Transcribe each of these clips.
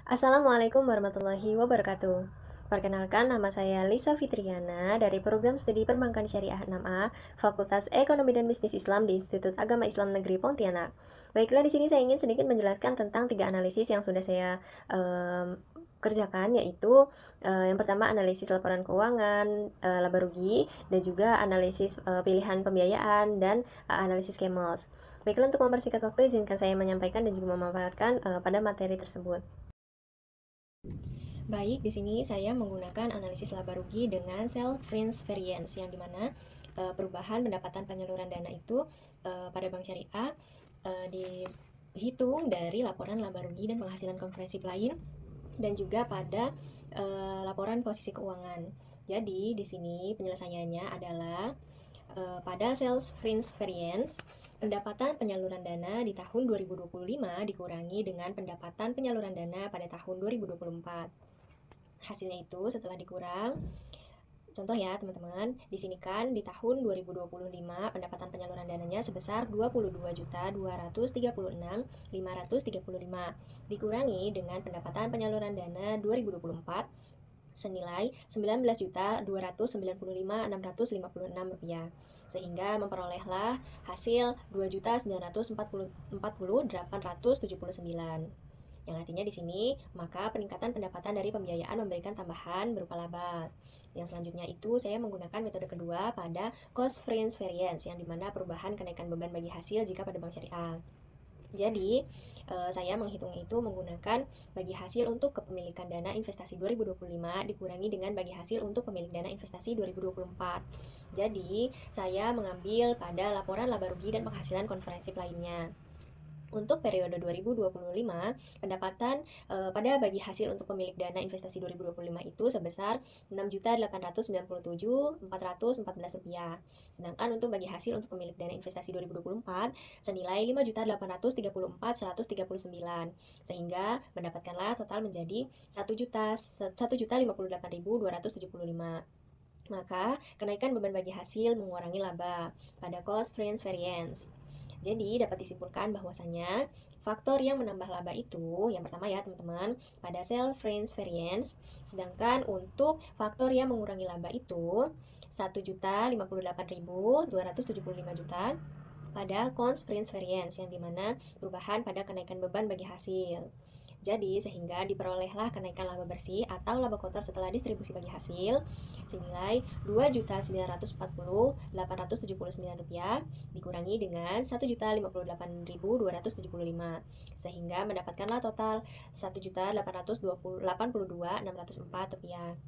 Assalamualaikum warahmatullahi wabarakatuh. Perkenalkan, nama saya Lisa Fitriana dari Program Studi Perbankan Syariah 6A, Fakultas Ekonomi dan Bisnis Islam di Institut Agama Islam Negeri Pontianak. Baiklah, di sini saya ingin sedikit menjelaskan tentang 3 analisis yang sudah saya kerjakan, yaitu yang pertama analisis laporan keuangan, laba rugi, dan juga analisis pilihan pembiayaan dan analisis CAMELS. Baiklah, untuk mempersingkat waktu, izinkan saya menyampaikan dan juga memaparkan pada materi tersebut. Baik, di sini saya menggunakan analisis laba rugi dengan self-fringe variance, yang dimana perubahan pendapatan penyaluran dana itu pada bank syariah dihitung dari laporan laba rugi dan penghasilan komprehensif lain, dan juga pada laporan posisi keuangan. Jadi di sini penyelesaiannya adalah pada sales fringe variance, pendapatan penyaluran dana di tahun 2025 dikurangi dengan pendapatan penyaluran dana pada tahun 2024. Hasilnya itu setelah dikurang, contoh ya teman-teman, di sini kan di tahun 2025 pendapatan penyaluran dananya sebesar 22.236.535 dikurangi dengan pendapatan penyaluran dana 2024 senilai 19.295.656 rupiah, sehingga memperolehlah hasil 2.940.879, yang artinya di sini maka peningkatan pendapatan dari pembiayaan memberikan tambahan berupa laba. Yang selanjutnya itu saya menggunakan metode kedua pada cost fringe variance, yang dimana perubahan kenaikan beban bagi hasil jika pada bank syariah. Jadi, saya menghitungnya itu menggunakan bagi hasil untuk kepemilikan dana investasi 2025 dikurangi dengan bagi hasil untuk pemilik dana investasi 2024. Jadi, saya mengambil pada laporan laba rugi dan penghasilan komprehensif lainnya. Untuk periode 2025, pendapatan pada bagi hasil untuk pemilik dana investasi 2025 itu sebesar Rp6.897.414. Sedangkan untuk bagi hasil untuk pemilik dana investasi 2024 senilai Rp5.834.139, sehingga mendapatkanlah total menjadi Rp1.058.275. Maka kenaikan beban bagi hasil mengurangi laba pada cost fringe variance. Jadi dapat disimpulkan bahwasanya faktor yang menambah laba itu yang pertama ya teman-teman pada self fringe variance, sedangkan untuk faktor yang mengurangi laba itu 1.058.275 juta pada cost fringe variance, yang dimana perubahan pada kenaikan beban bagi hasil. Jadi sehingga diperolehlah kenaikan laba bersih atau laba kotor setelah distribusi bagi hasil senilai Rp2.940.879 dikurangi dengan Rp1.058.275, sehingga mendapatkanlah total Rp1.882.604.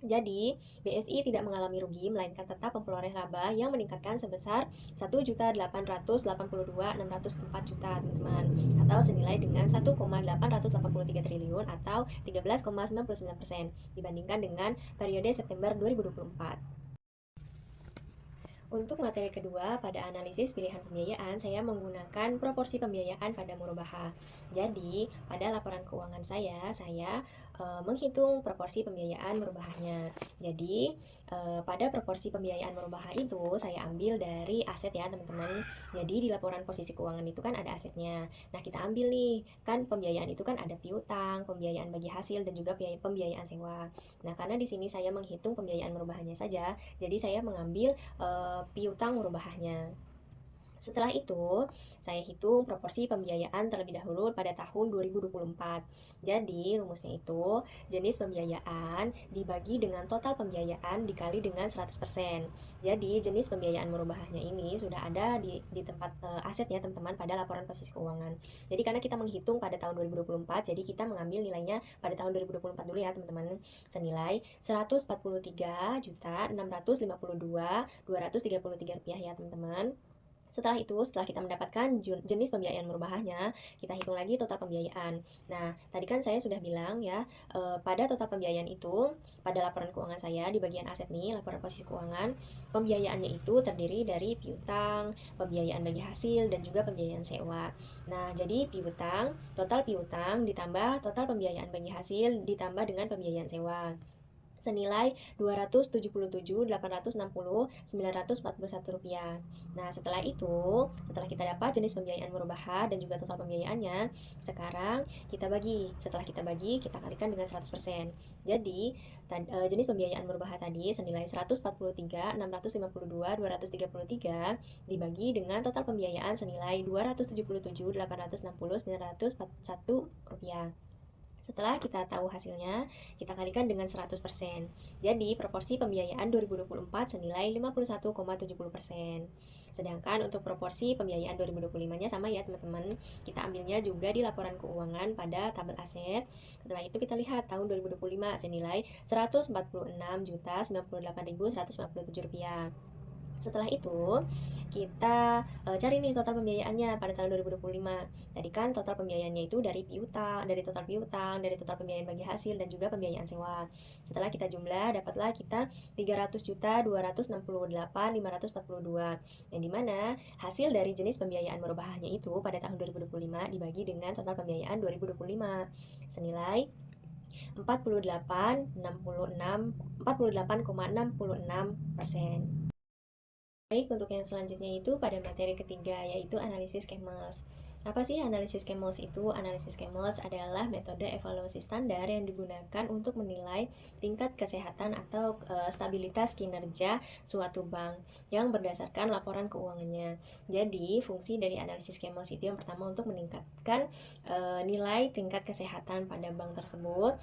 Jadi, BSI tidak mengalami rugi, melainkan tetap memperoleh laba yang meningkatkan sebesar Rp1.882.604 juta, teman-teman, atau senilai dengan 1,883 triliun atau 13,99% dibandingkan dengan periode September 2024. Untuk materi kedua, pada analisis pilihan pembiayaan, saya menggunakan proporsi pembiayaan pada murabahah. Jadi, pada laporan keuangan saya menghitung proporsi pembiayaan murabahahnya. Jadi, pada proporsi pembiayaan murabahah itu saya ambil dari aset ya, teman-teman. Jadi, di laporan posisi keuangan itu kan ada asetnya. Nah, kita ambil nih, kan pembiayaan itu kan ada piutang, pembiayaan bagi hasil, dan juga pembiayaan sewa. Nah, karena di sini saya menghitung pembiayaan murabahahnya saja, jadi saya mengambil piutang murabahahnya. Setelah itu, saya hitung proporsi pembiayaan terlebih dahulu pada tahun 2024. Jadi, rumusnya itu jenis pembiayaan dibagi dengan total pembiayaan dikali dengan 100%. Jadi, jenis pembiayaan murabahahnya ini sudah ada di tempat aset ya, teman-teman, pada laporan posisi keuangan. Jadi, karena kita menghitung pada tahun 2024, jadi kita mengambil nilainya pada tahun 2024 dulu ya, teman-teman. Senilai Rp143.652.233 ya, teman-teman. Setelah itu, setelah kita mendapatkan jenis pembiayaan murabahahnya, kita hitung lagi total pembiayaan. Nah, tadi kan saya sudah bilang ya, pada total pembiayaan itu, pada laporan keuangan saya di bagian aset nih, laporan posisi keuangan, pembiayaannya itu terdiri dari piutang, pembiayaan bagi hasil, dan juga pembiayaan sewa. Nah, jadi total piutang ditambah total pembiayaan bagi hasil ditambah dengan pembiayaan sewa. senilai Rp277.860.941. Nah, setelah kita dapat jenis pembiayaan murbaha dan juga total pembiayaannya, setelah kita bagi, kita kalikan dengan 100%. Jadi, jenis pembiayaan murbaha tadi senilai 143.652.233 dibagi dengan total pembiayaan senilai Rp277.860.941. Setelah kita tahu hasilnya, kita kalikan dengan 100%. Jadi, proporsi pembiayaan 2024 senilai 51,70%. Sedangkan untuk proporsi pembiayaan 2025-nya sama ya, teman-teman. Kita ambilnya juga di laporan keuangan pada tabel aset. Setelah itu kita lihat tahun 2025 senilai Rp146.098.197. Setelah itu, kita cari nih total pembiayaannya pada tahun 2025. Tadi kan total pembiayaannya itu dari total piutang, dari total pembiayaan bagi hasil dan juga pembiayaan sewa. Setelah kita jumlah, dapatlah kita 300.268.542. Yang dimana hasil dari jenis pembiayaan murabahahnya itu pada tahun 2025 dibagi dengan total pembiayaan 2025 senilai 48,66%. Baik, untuk yang selanjutnya itu pada materi ketiga, yaitu analisis Kemmels. Apa sih analisis Kemmels itu? Analisis Kemmels adalah metode evaluasi standar yang digunakan untuk menilai tingkat kesehatan atau stabilitas kinerja suatu bank yang berdasarkan laporan keuangannya. Jadi, fungsi dari analisis Kemmels itu yang pertama untuk meningkatkan nilai tingkat kesehatan pada bank tersebut.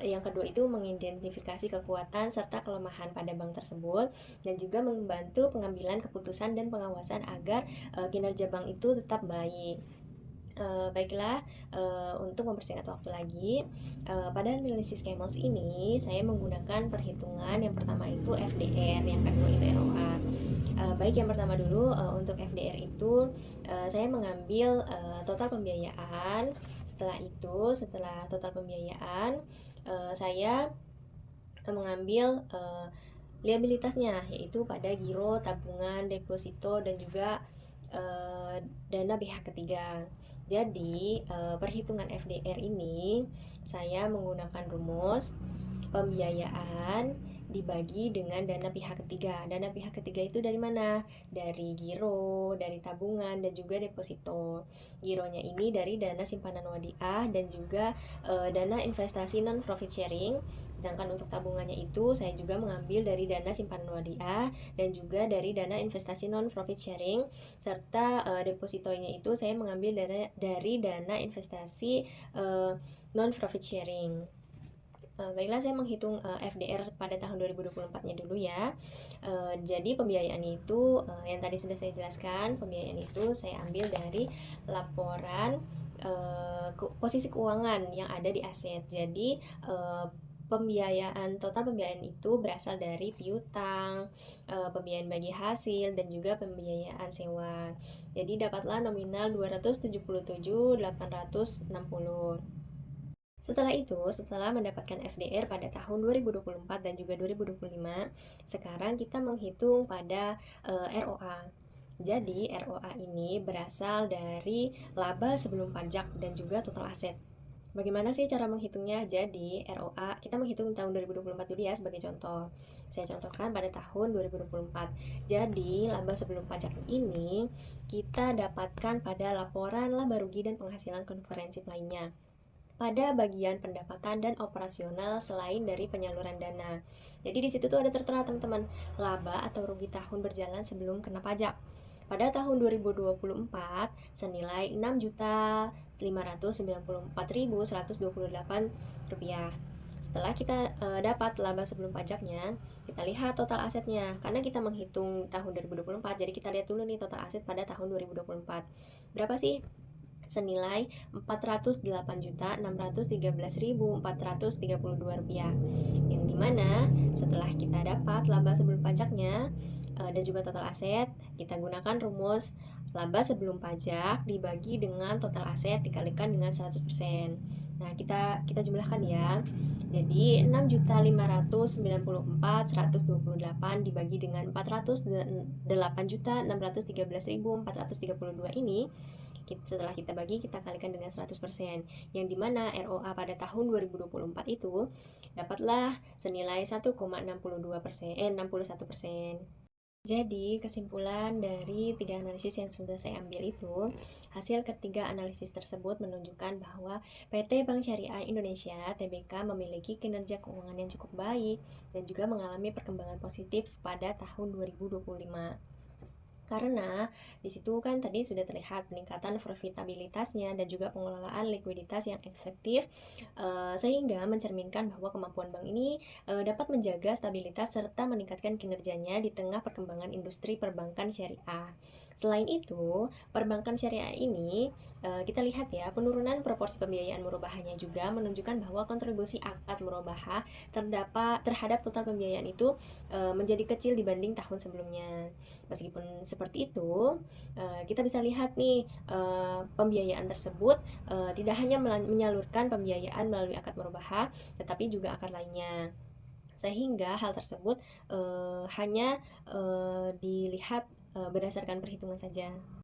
Yang kedua itu mengidentifikasi kekuatan serta kelemahan pada bank tersebut dan juga membantu pengambilan keputusan dan pengawasan agar kinerja bank itu tetap baik. Baiklah, untuk mempersingkat waktu lagi, pada analisis Kemmels ini saya menggunakan perhitungan yang pertama itu FDR, yang kedua itu ROA. Baik, yang pertama dulu untuk FDR itu saya mengambil total pembiayaan. Setelah total pembiayaan, saya mengambil liabilitasnya, yaitu pada giro, tabungan, deposito, dan juga dana pihak ketiga. Jadi, perhitungan FDR ini saya menggunakan rumus pembiayaan dibagi dengan dana pihak ketiga. Dana pihak ketiga itu dari mana? Dari giro, dari tabungan, dan juga deposito. Gironya ini dari dana simpanan wadiah dan juga dana investasi non profit sharing. Sedangkan untuk tabungannya itu saya juga mengambil dari dana simpanan wadiah dan juga dari dana investasi non profit sharing, serta depositonya itu saya mengambil dari dana investasi non profit sharing. Baiklah, saya menghitung FDR pada tahun 2024-nya dulu ya. Jadi pembiayaan itu yang tadi sudah saya jelaskan, pembiayaan itu saya ambil dari laporan posisi keuangan yang ada di aset. Jadi total pembiayaan itu berasal dari piutang, pembiayaan bagi hasil, dan juga pembiayaan sewa. Jadi dapatlah nominal 277.860. Setelah mendapatkan FDR pada tahun 2024 dan juga 2025, sekarang kita menghitung pada ROA. Jadi ROA ini berasal dari laba sebelum pajak dan juga total aset. Bagaimana sih cara menghitungnya? Jadi ROA kita menghitung tahun 2024 dulu ya sebagai contoh. Saya contohkan pada tahun 2024. Jadi laba sebelum pajak ini kita dapatkan pada laporan laba rugi dan penghasilan komprehensif lainnya pada bagian pendapatan dan operasional selain dari penyaluran dana. Jadi di situ tuh ada tertera teman-teman, laba atau rugi tahun berjalan sebelum kena pajak. Pada tahun 2024 senilai Rp6.594.128. Setelah kita dapat laba sebelum pajaknya, kita lihat total asetnya. Karena kita menghitung tahun 2024, jadi kita lihat dulu nih total aset pada tahun 2024. Berapa sih? Senilai Rp408.613.432, yang dimana setelah kita dapat laba sebelum pajaknya dan juga total aset, kita gunakan rumus laba sebelum pajak dibagi dengan total aset dikalikan dengan 100%. Nah, kita jumlahkan ya. Jadi 6.594.128 dibagi dengan 408.613.432 ini Setelah kita bagi, kita kalikan dengan 100%, yang dimana ROA pada tahun 2024 itu dapatlah senilai 1,61%. Jadi, kesimpulan dari 3 analisis yang sudah saya ambil itu, hasil ketiga analisis tersebut menunjukkan bahwa PT Bank Syariah Indonesia (TBK) memiliki kinerja keuangan yang cukup baik dan juga mengalami perkembangan positif pada tahun 2025. Karena di situ kan tadi sudah terlihat peningkatan profitabilitasnya dan juga pengelolaan likuiditas yang efektif, sehingga mencerminkan bahwa kemampuan bank ini dapat menjaga stabilitas serta meningkatkan kinerjanya di tengah perkembangan industri perbankan syariah. Selain itu, perbankan syariah ini kita lihat ya, penurunan proporsi pembiayaan murabahanya juga menunjukkan bahwa kontribusi akad murabahah terhadap total pembiayaan itu menjadi kecil dibanding tahun sebelumnya. Meskipun seperti itu, kita bisa lihat nih, pembiayaan tersebut tidak hanya menyalurkan pembiayaan melalui akad murabahah, tetapi juga akad lainnya. Sehingga hal tersebut hanya dilihat berdasarkan perhitungan saja.